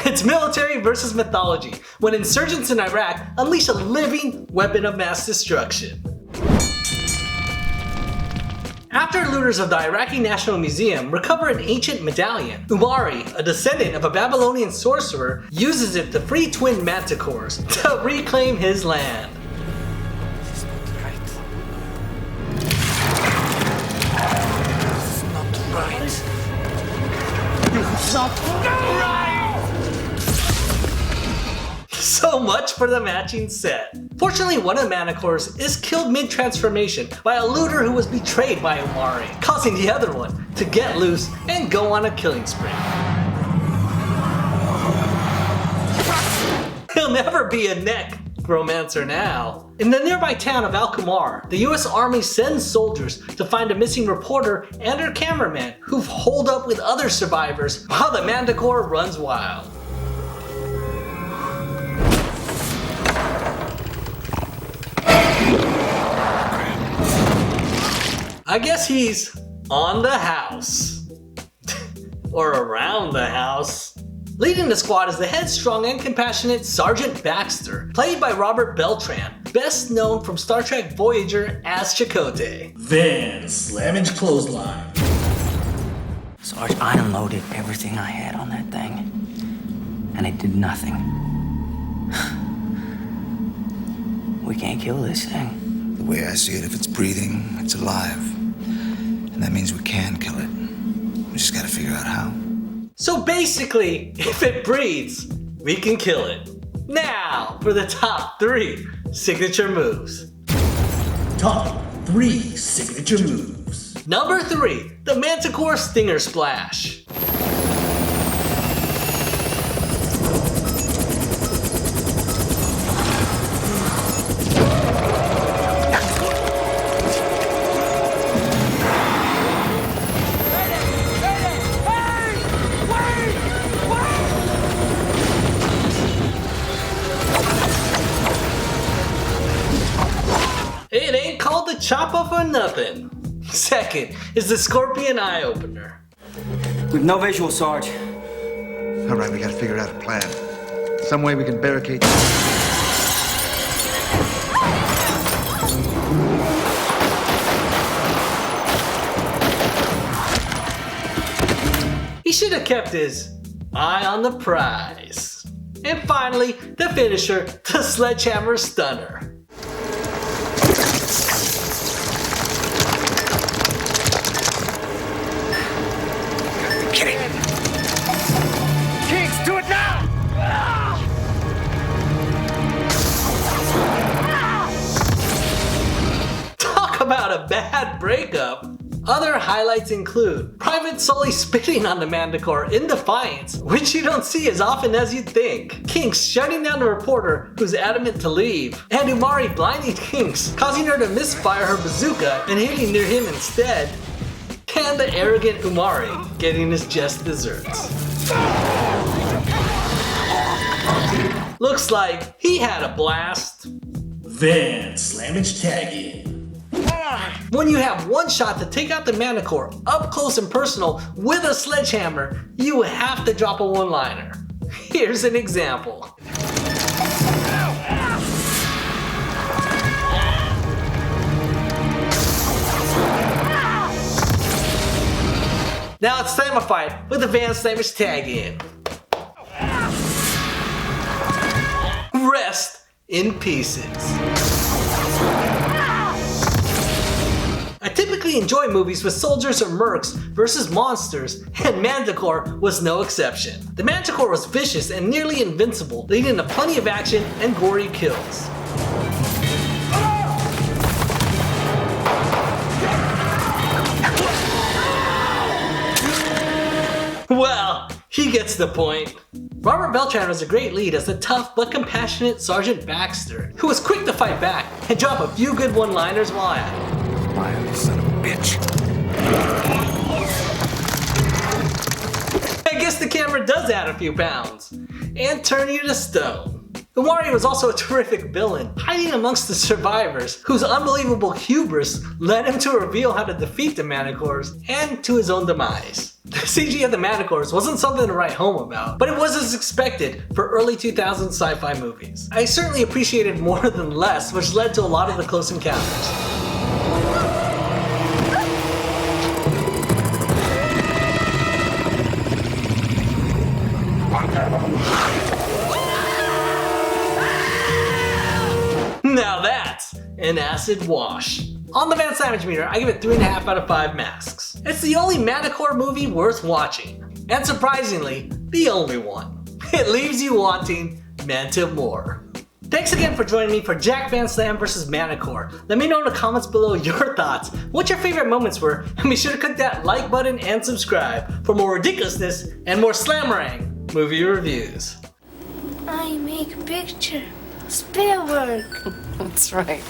It's military versus mythology, when insurgents in Iraq unleash a living weapon of mass destruction. After looters of the Iraqi National Museum recover an ancient medallion, Umari, a descendant of a Babylonian sorcerer, uses it to free twin Manticores to reclaim his land. This is not right. This is not right. This is not right! So much for the matching set. Fortunately, one of the Manticores is killed mid-transformation by a looter who was betrayed by Umari, causing the other one to get loose and go on a killing spree. He'll never be a necromancer now. In the nearby town of Al-Qamar, the US Army sends soldiers to find a missing reporter and her cameraman who've holed up with other survivors while the Manticore runs wild. I guess he's on the house. Or around the house. Leading the squad is the headstrong and compassionate Sergeant Baxter, played by Robert Beltran, best known from Star Trek Voyager as Chakotay. Van Slamme clothesline. Sarge, I unloaded everything I had on that thing, and it did nothing. We can't kill this thing. The way I see it, if it's breathing, it's alive. And that means we can kill it. We just gotta figure out how. So basically, if it breathes, we can kill it. Now, for the top 3 signature moves. Top 3 signature moves. Number 3, the Manticore Stinger Splash. It ain't called the chopper for nothing. Second is the Scorpion Eye Opener. We've no visual, Sarge. All right, we gotta figure out a plan. Some way we can barricade. He should have kept his eye on the prize. And finally, the finisher, the Sledgehammer Stunner. Kings, do it now! Talk about a bad breakup. Other highlights include Private Sully spitting on the Manticore in defiance, which you don't see as often as you'd think, Kinks shutting down the reporter who's adamant to leave, and Umari blinding Kinks, causing her to misfire her bazooka and hitting near him instead, and the arrogant Umari getting his just desserts. Looks like he had a blast. Van Slamme tag in. When you have one shot to take out the Manticore up close and personal with a sledgehammer, you have to drop a one-liner. Here's an example. Now it's time to fight with the Van Slamme tag in. Rest in pieces. I typically enjoy movies with soldiers or mercs versus monsters, and Manticore was no exception. The Manticore was vicious and nearly invincible, leading to plenty of action and gory kills. Well, he gets the point. Robert Beltran was a great lead as the tough but compassionate Sergeant Baxter, who was quick to fight back and drop a few good one-liners while at it. My son of a bitch. I guess the camera does add a few pounds and turn you to stone. Iwari was also a terrific villain, hiding amongst the survivors, whose unbelievable hubris led him to reveal how to defeat the Manticores and to his own demise. The CG of the Manticores wasn't something to write home about, but it was as expected for early 2000s sci-fi movies. I certainly appreciated more than less, which led to a lot of the close encounters. Now that's an acid wash. On the Van Slamme meter, I give it 3.5 out of 5 masks. It's the only Manticore movie worth watching, and surprisingly, the only one. It leaves you wanting more. Thanks again for joining me for Jack Van Slamme vs. Manticore. Let me know in the comments below your thoughts, what your favorite moments were, and be sure to click that like button and subscribe for more ridiculousness and more Slammarang movie reviews. I make picture. Spare work. That's right.